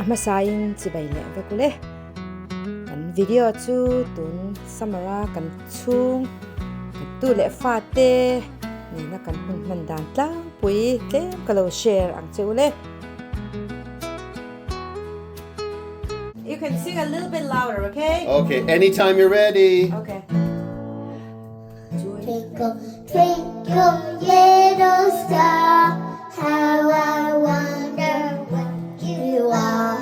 ama sain chibai le vekule kan video chu tun samara kan chung tu le fa te ni na kan hun man dan tlang pui tle kalo share ang chule. You can sing a little bit louder, okay? Okay, anytime you're ready. Okay. Twinkle, twinkle, little star, how I wonder what you are.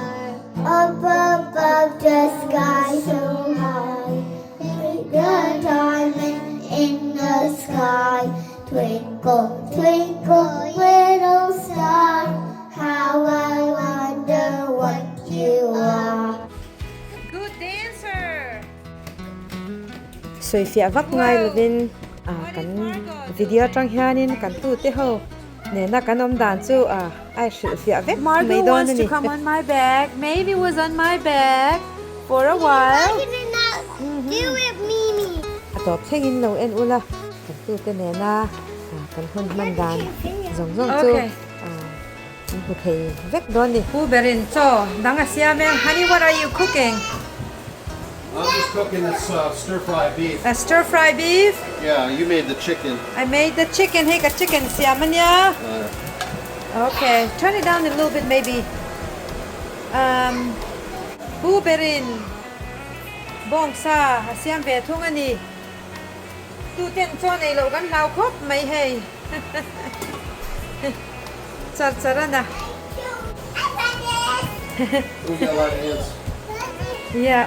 Up above the sky so high, like a diamond in the sky. Twinkle, twinkle, little star, how I wonder what you are. Good dancer. So if you avak ngai lovin kan video tang hianin kan tu te ho ne na kan om dan chu ai shil fi avek Margot wants to come on my back. Maybe was on my back for a while. Do it, Mimi. atop thengin lo en ula kan tu te ne na kan hun man dan zong zong chu Okay. bu thei vek don ni Who berin cho danga siameng honey, what are you cooking? I'm just cooking this stir-fry beef. A stir fry beef. Yeah, you made the chicken. I made the chicken. Hey, ka chicken siamanya. Okay, turn it down a little bit maybe. Who berin bong sa siam ve thung ani. Tu ten cho nei lo kan lau khop mai hey. Char charana. We got a lot of hands. Yeah.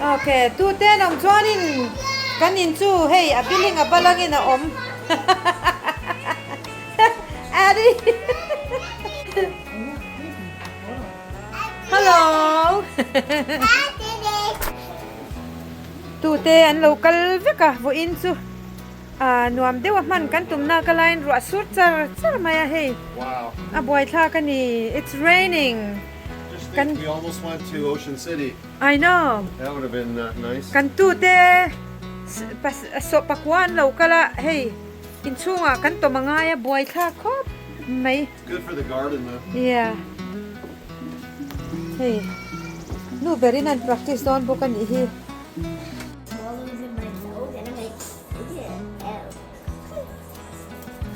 Okay, tu ten om chuanin kanin chu hey a billing a balangin a om. Addy. Hello. Tu te an local veka vo in chu. Nuam dewa man kan tumna ka line ro sur char maya hey. Wow. A boy tha kani. It's raining. Just think we almost went to Ocean City. I know. That would have been nice. Kan tu te so pakwan lo kala hey in chunga kan to mangaya boy tha khop mai. It's good for the garden though. Yeah. Hey. No very nan practice don bokan hi.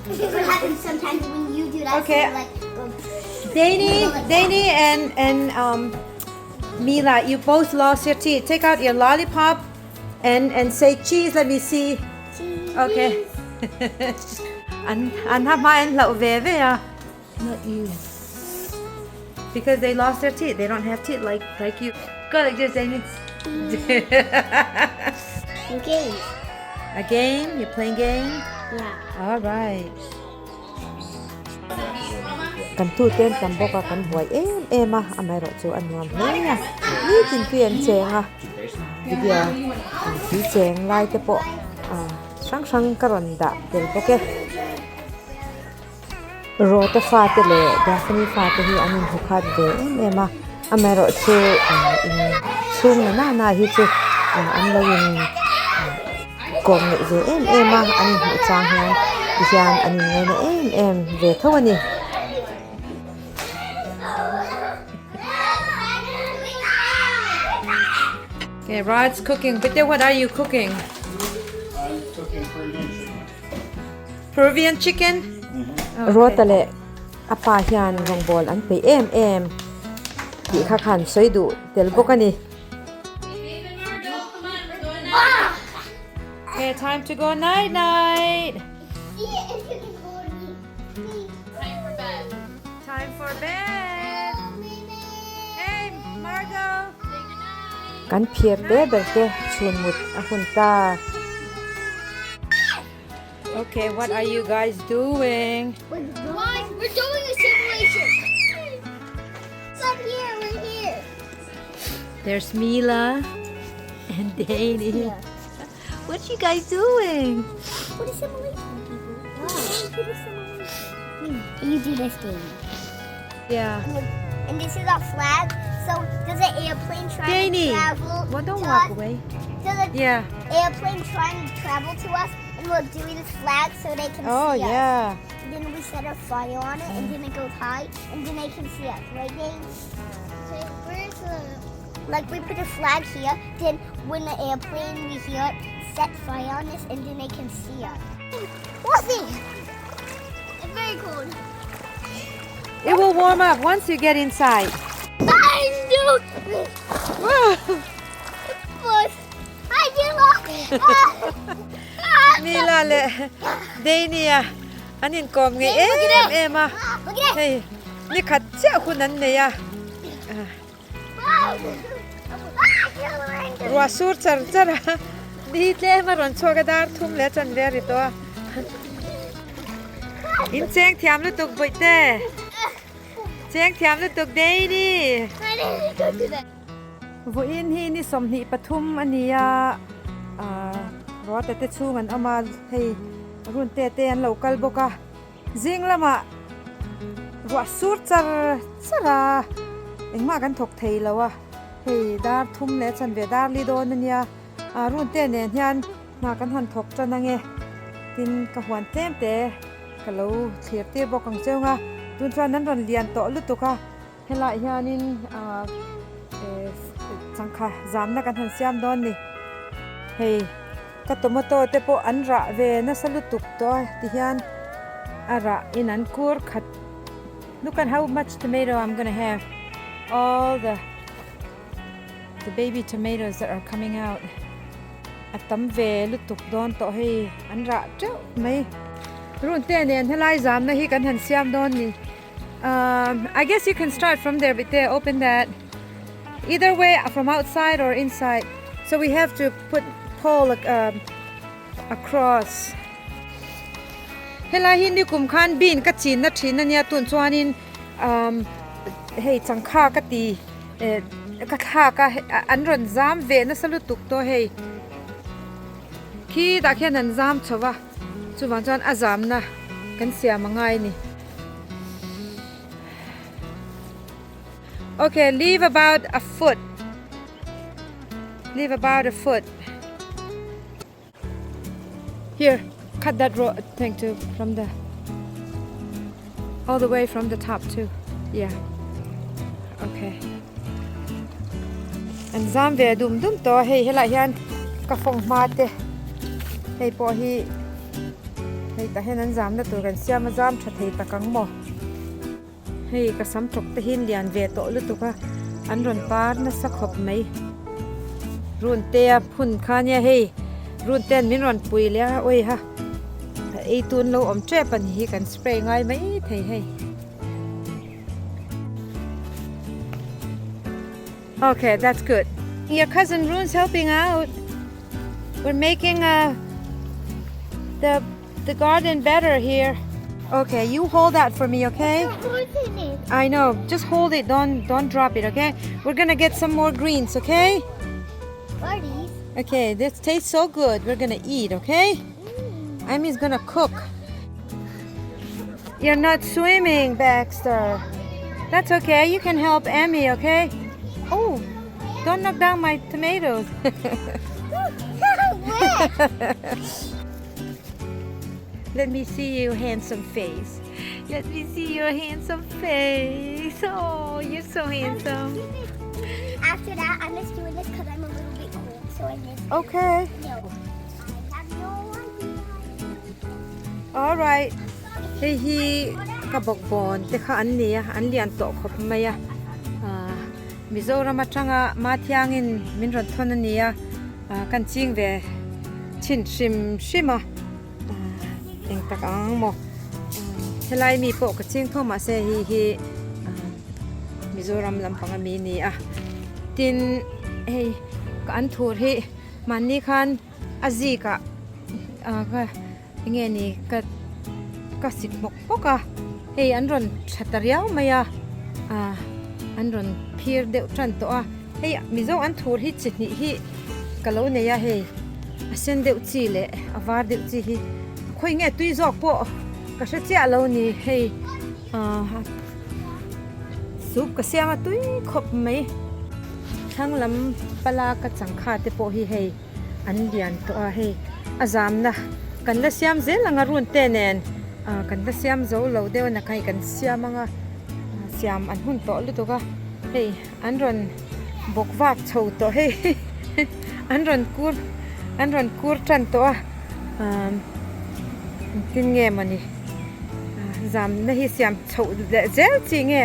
This is what happens sometimes when you do that. Okay. So you, like, go, Danny and Mila, you both lost your teeth. Take out your lollipop and say cheese. Let me see. cheese. Okay. And have mine low veve ya. not you Because they lost their teeth. They don't have teeth like you. Go like this, Danny. Okay. A game? You're playing game? Yeah. All right. kan tu ten kan boka kan huai em amai ro chu anuam hle ya ni tin pian chenga video ti cheng lai te po sang karon da tel poke ro te fa te le da fani fa te hi anin hukhat de em amai ro chu in chung na hi chu an lo in kong ne je em anin hu chang hian hian anin ngai na em ve thawani. Okay, Rod's cooking. But then what are you cooking? I'm cooking Peruvian chicken? Rotale apa hian rong bol an pe em ti kha khan soi du tel bokani. Okay, time to go night night. Time for bed. Hey, Margot. Kan phier te belte chun mut a hun ta. Okay, what are you guys doing? Why? We're doing a simulation. It's up here. We're here. There's Mila and Danny. What you guys doing? What is simulation, people? What is simulation? You do this game. Yeah. And this is our flag. So does an airplane try Danny, to travel? well, don't to walk us? away. Does an Yeah. airplane trying to travel to us? And we're doing this flag so they can Oh, see us. yeah. And then we set a fire on it, and then it goes high, and then they can see us, right, Dave? So like we put a flag here, then when the airplane we hear it, set fire on this, and then they can see us. What's it? It's very cold. It will warm up once you get inside. I knew it. I do love Mila le Dania anin kom nge ema Look at it. hey ni khat che khunan ne ya ruwa sur char chara di tle ma ron choga dar thum le chan ve ri to in cheng thiam lu tuk boite cheng thiam lu tuk dei ni I didn't go to that. vo in hi ni som ni pathum ania ro te te chung an ama hei run te te an local boka jing lama ro sur char chara engma kan thok thei lawa hei dar thum le chan ve dar li don ania run te ne hian na kan han thok chanange tin ka hwan tem te ka lo thir te bokang cheunga tun chuan nan ron lian to lu tuka hela hianin changkha zamna kan han siam don ni hei ka tomato te po an ra ve na salutuk to ti hian ara in an kur khat look at how much tomato I'm going to have all the baby tomatoes that are coming out atam ve lutuk don to hei an ra chu mai run te nen helai zamna hi kan han siam don ni I guess you can start from there but there open that either way from outside or inside so we have to put pole across helai hin ni kum khan bin ka chin na thin ania tun chuanin hei changkha ka ti ka kha ka an ron zam ve na salutuk to hei khi da khian an zam chowa chuwang chuan azam na kan sia mangai ni okay leave about a foot here cut that row thing too from the all the way from the top too yeah okay and zam ve dum to hei hela hian ka phong ma te hei po hi hei ta hen an zam na tur kan siam zam tha thei takang mo hei ka sam thok te hin lian ve to lu tu ka an ron par na sa khop mai run te phun kha nya hei run ten min ron pui le oi ha ei tun lo om tre pan hi kan spray ngai mai thei hei okay that's good your cousin Run's helping out we're making the garden better here okay you hold that for me okay I know just hold it don't drop it okay we're gonna get some more greens okay What are these? okay this tastes so good we're gonna eat okay Amy's gonna cook you're not swimming Baxter that's okay you can help Amy okay oh don't knock down my tomatoes let me see your handsome face let me see your handsome face oh you're so handsome After that, I'm just doing this because I'm a little bit cold, so I just okay no. I have no idea. all right hey hi kabok bon te kha an nia an lian to khop maya Mizoram atanga ma thiangin min ron thon ania kan ching ve chin shima eng takang mo helai mi po ka ching thoma se hi Mizoram lampanga mi ni tin hey ka an thur hi mani khan azi ka nge ni ka sit mok poka hey an ron thatariaw maya an ron phir deuh tran to hey mizo an thur hi chini hi kalo ne ya hey asen deuh chi le avar deuh chi hi khoi nge tui jok po ka sha cha lo ni hey sup ka siama tui khop mai thanglam pala ka changkha te po hi hei an lian to hei azam na kan la siam zel anga run te nen kan la siam zo lo deu na kai kan siam anga siam an hun to lu to ka hei an ron bok vak chho to hey an ron kur tran to tin nge mani zam na hi siam chho zel chi nge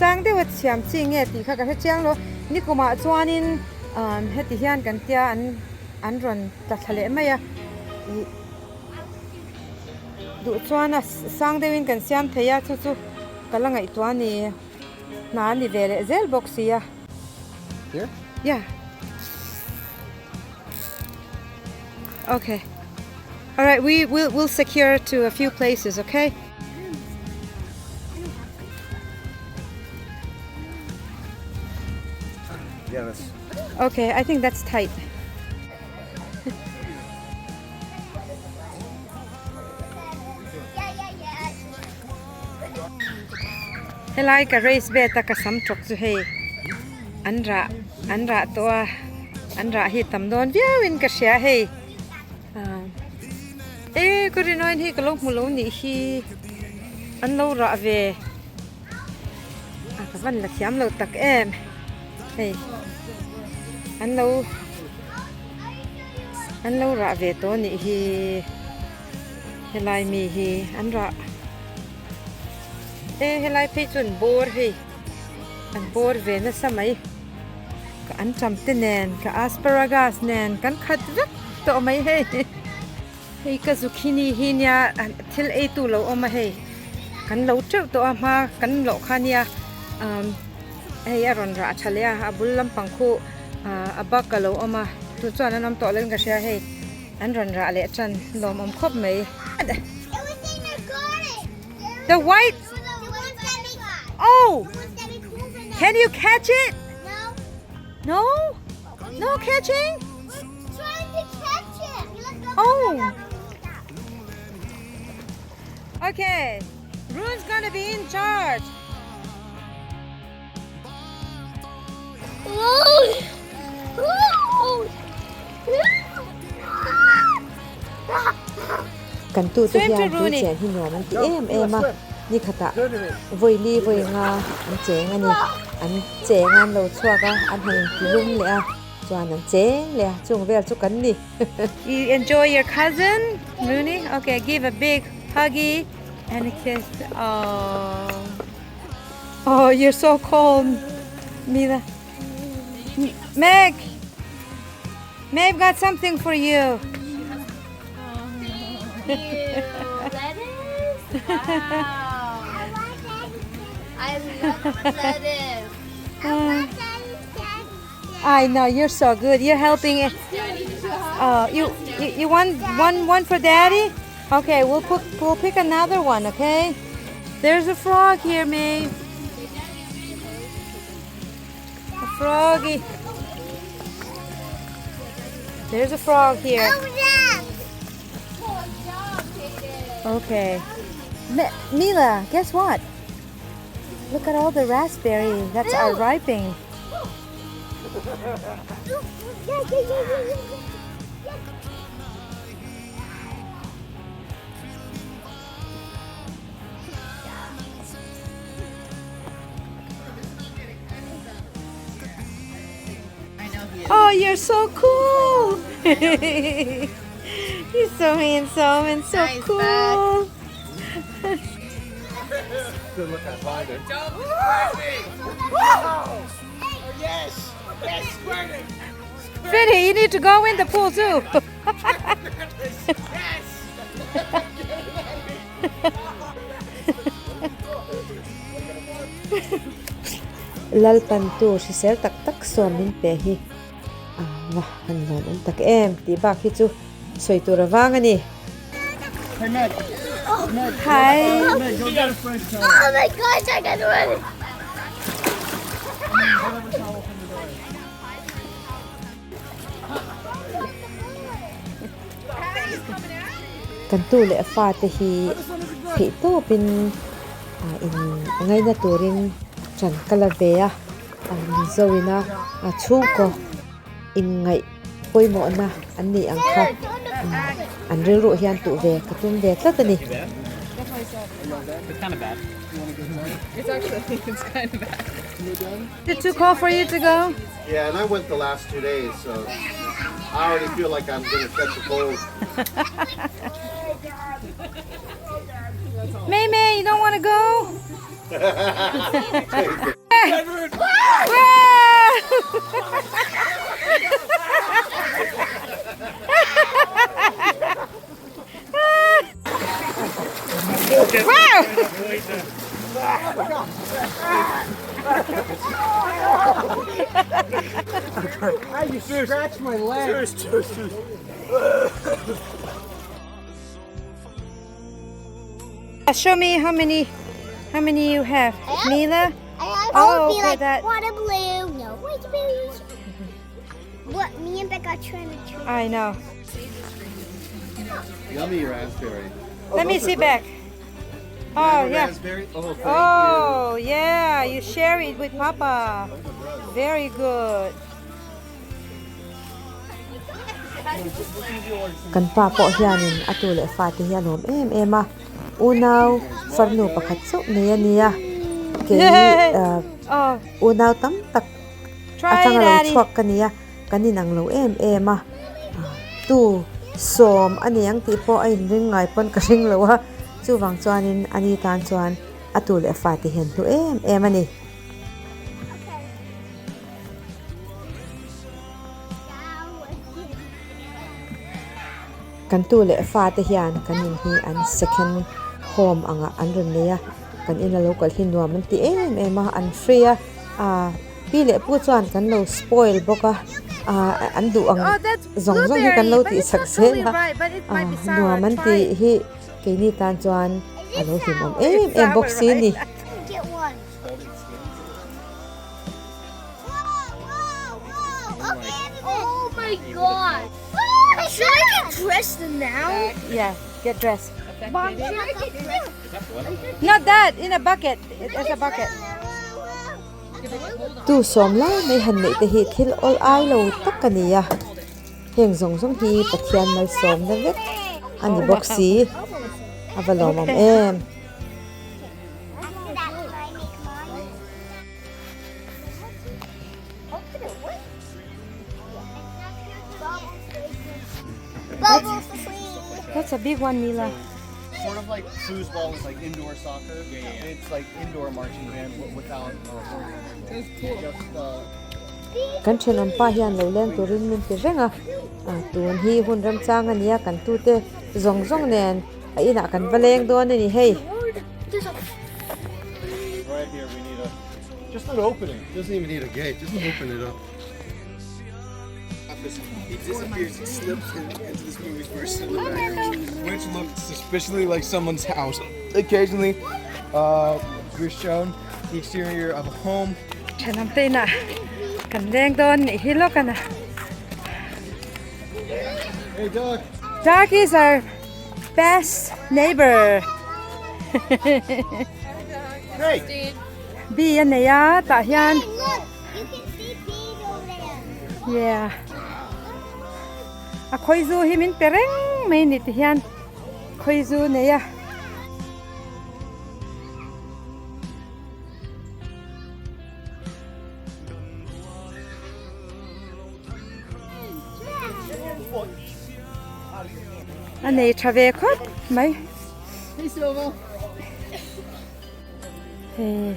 sang de wat siam chi nge ti kha ka chang lo ni kuma chuanin heti hian kan tia an ron ta thale mai a du chuana sang dewin kan siam theya chu chu kalangai to ni na ni vele zel boxia Here? yeah okay all right we'll secure to a few places okay Yeah, that's. okay I think that's tight helai ka race beta ka sam trok chu hey anra to anra hi tam don viawin ka sia hey ko ri noin hi ka lo mu lo ni hi an lo ra ve ka van la siam lo tak em hey an lo ra ve to ni hi helai mi hi an ra helai pe chun bor hi an bor ve na samai ka an cham te nen ka asparagus nen kan khat vek to mai he hei ka zucchini hi nya thil e tu lo oma he kan lo treu to ma kan lo khania hei aron ra thalia abul lam pangkhu abak ka lo oma tu chuan anam to len ka sia he an ron ra le chan lom om khop mai the white oh can you catch it no no catching Trying to catch it. oh okay Rune's gonna be in charge kan tu te hian tu chen hi no man ti em a ni khata voi li voi nga an cheng ani an cheng an lo chhuaka an han ti lum le a chuan an cheng le chung vel chu kan ni you enjoy your cousin Rooney okay give a big huggy and a kiss oh you're so calm Mila Meg got something for you Lettuce? Wow. I love lettuce. I know you're so good. You're helping it. You want one for Daddy? Okay, we'll pick another one. Okay. There's a frog here, Maeve. A froggy. There's a frog here. Okay. Mila, guess what? Look at all the raspberries. That's our ripening. Oh, you're so cool! He's so handsome and so nice, cool. Good look at Biden. Oh, yes! Yes, squirting! Finny, you need to go in the pool too. Yes! lalpan tu si ser tak tak so min pe hi wa han lom an tak em ti ba khi chu soi tu rawang ani Hey, Meg. Hi. Meg, go get a fresh towel. Oh my gosh, I got one. kan tu le fa te hi phi to pin in ngai na turin chan kala ve a ni zoina a chung ko in ngai poimo na an ni ang kha an ri ru hian tu ve ka tum ve tla tani It's kind of bad. Is it too cold for you to go? Yeah, and I went the last 2 days, so I already feel like I'm gonna catch a cold. May, you don't want to go? I just scratched my leg. Show me how many you have. Mila? I Oh, would be okay, like, that- water blue. No, white blue. What me and Becca are trying to choose. I know. Yummy raspberry. Let me see back. Oh, yeah. Raspberry? Oh, thank Oh, yeah. You share it with Papa. Very good. Kan pa po hianin atule fati hianom ema unaw farno pakatso niya Oh, unaw tam tak try atang lo Daddy. chok kaniya kaninang lo ema tu som ani ang tipo ay ring ngai pon kasing lo ha chuwang chuanin ani tan chuan atule fati hen tu ani kan tu le fa te hian kanin hi an second home anga an run leya kan in a local hinwa man ti ma an free pi le pu chuan kan lo spoil boka an du ang Oh, that's zong zong hi kan lo blueberry, ti but it's not sakse totally la right, but it might be nuwa sour. man Try ti it. hi ke ni tan chuan alo hi mom Sour, box si ni Get one. Whoa. Okay, oh my god. Should I get dressed now? Yeah, get dressed. Mom, should I get dressed? Not that, in a bucket. There's a bucket. tu som la mai han nei te hi thil all ai lo tak kaniya heng zong zong hi pathian mal som na vet ani box si avalom After that, can I make mine? Open it. What? Bubbles for free. That's a big one, Mila. Sort of like foosball is like indoor soccer. It's like indoor marching band without. It's cool. Just kan chen am pa hian lo len turin min ti renga tun hi hun ram chang ania kan tu te zong zong nen a ina kan valeng don ni hei right here, we need just an opening. Doesn't even need a gate. Just open it up. He disappears. He slips into this movie's first in the background, which looked suspiciously like someone's house. Occasionally, we're shown the exterior of a home. Chanam te na. Kan leng don ni hilo kana. Hey, Doug. Doug is our best neighbor. Hey. Bi yan na ya ta hian. Hey, look. You can see bees over there. Yeah. A khoi zu hi min pereng mai ni ti hian. Khoi zu ne ya. Anh trave khot mai. Hey, Silva. Hey.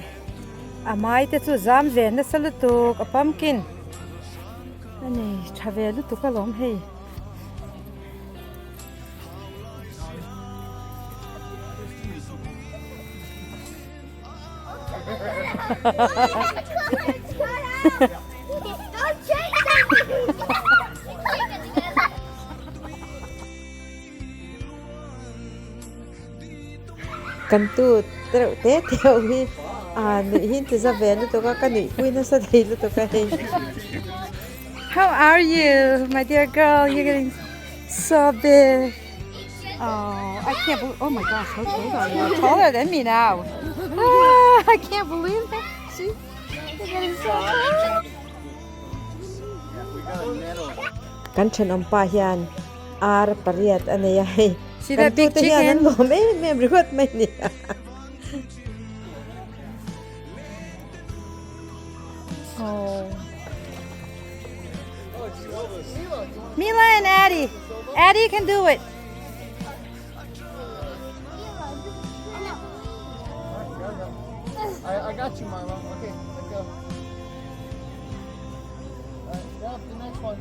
Amai te chu zam ve na salutuk a pumpkin. Ani trave lu tu ka lom hey. Don't change that. kan tu te teo hi ni hin ti za ve nu to ka ni pui na sa dei lu to ka hei How are you, my dear girl? You're getting so big. Oh, I can't believe. Oh my gosh, how tall are you? You're taller than me now. I can't believe that. See? You're getting so tall. kan chen am pa hian ar pariat ane ya hei See that big hian an chicken? lo me rigot mai ni Oh. Mila and Addie. Addie can do it. I got you, Milo. Okay, let's go. Now the next one.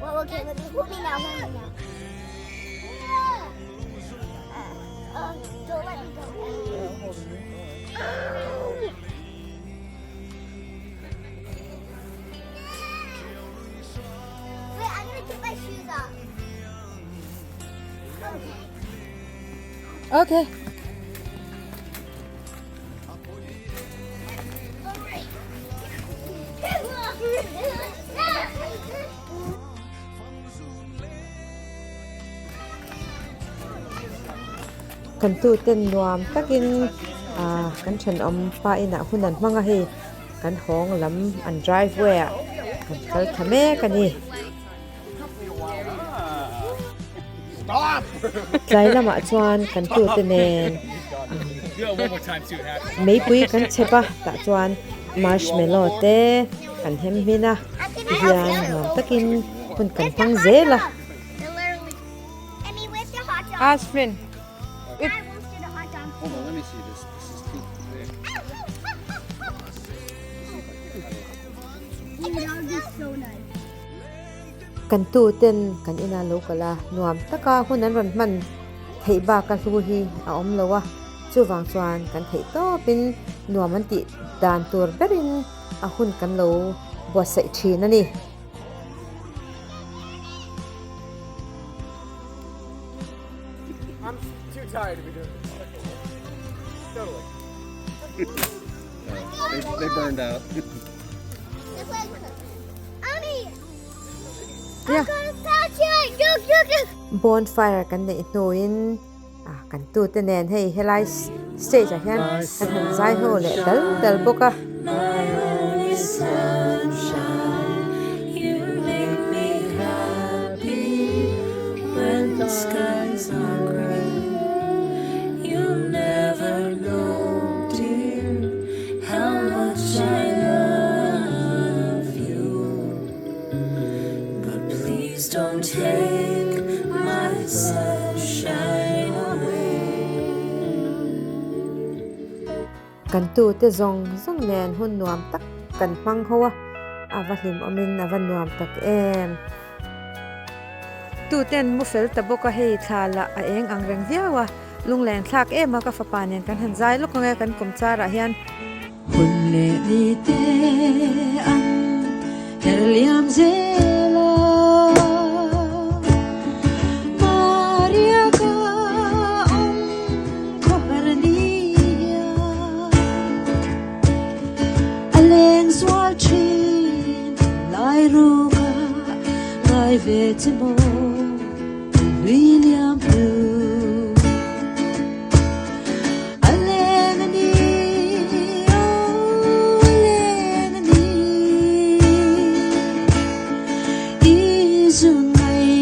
Well, okay, let me hold me now. Don't let me go. Wait, I'm gonna take my shoes off. Okay. Kan tu ten nuam takin kan chen om pa ina hunan manga hi kan hong lam an driveway kan kal thame kani Stop! tlai lama chuan kan tu te nen Do it one more time, see what happens. mei pui kan chepa ta chuan marshmallow te kan hem hina hian nuam takin hun kan pang zela Literally. I mean, with the hot dog. Ask Flynn. I roasted a hot dog. Hold on, let me see this. This is too thick. Dude, that would be so nice. kan tu ten kan ina lo kala nuam taka hunan ron man thei ba ka lu hi a om lowa chu wang chuan kan thei to pin nuam an ti dan tur berin a hun kan lo bo sai thin ani I'm too tired to be doing this. Totally. They burned out. Just like Mommy! Yeah. I'm gonna touch it! Look! bonfire kan nei hnuin kan tu te nen hei helai stage a hian kan han zai ho le dal boka Skies are gray. You'll never know, dear, how much I love you. But please don't take my sunshine away. kan tu te zong nen hun nuam tak kan mang hoa ava hlim omin ava nuam tak em Tu ten mu fel ta boka hei thala a eng ang reng viawa lunglen thlak ema ka fa panen kan han zai luk nge kan kum chara hian Hun le ni te an herliam zela Maria ka ko harnia Aleng swal chin lai ruga ngai ve timo William Blue Alengani Alengani Izungai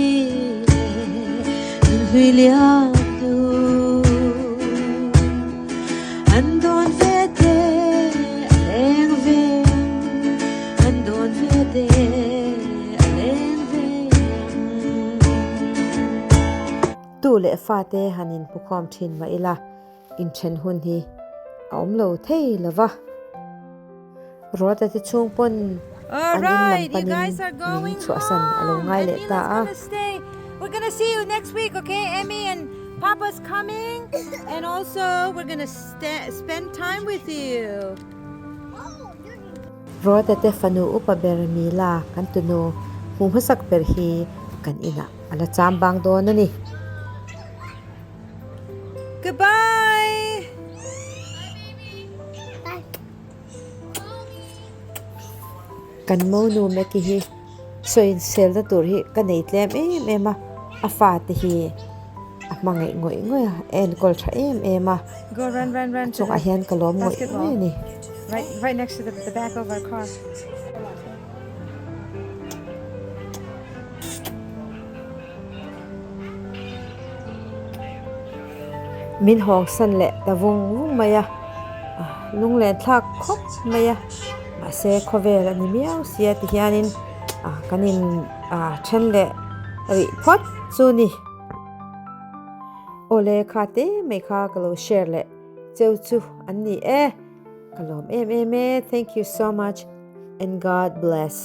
William Blue Andon vete Aleng vem Andon vete Aleng vem tu le fa te hanin pukhom thin ma ila in then hun hi om lo thei lova rota te chung pon all An in right you lampanin guys are going min chu asan alo ngai le and ta Mila's gonna stay. We're gonna see you next week, okay? Emmy and Papa's coming, and also we're gonna spend time with you. rota te fanu upa ber mi la kan tu no hu hasak per hi kan ina ala cham bang do na ni Goodbye. kan mo nu me ki hi so in sel da tur hi kan nei tlem ema a fa te hi a mangai ngoi en kol tha ema Go run to chung a hian kalom ngoi basketball. ni right next to the back of our car. min hong san le ta vung maya lung le thak khop maya ma se khovel ani miau sia ti hianin kanin chen le ri phot chu ni ole khate me kha kalo share le cheu chu an ni kalom em thank you so much and God bless.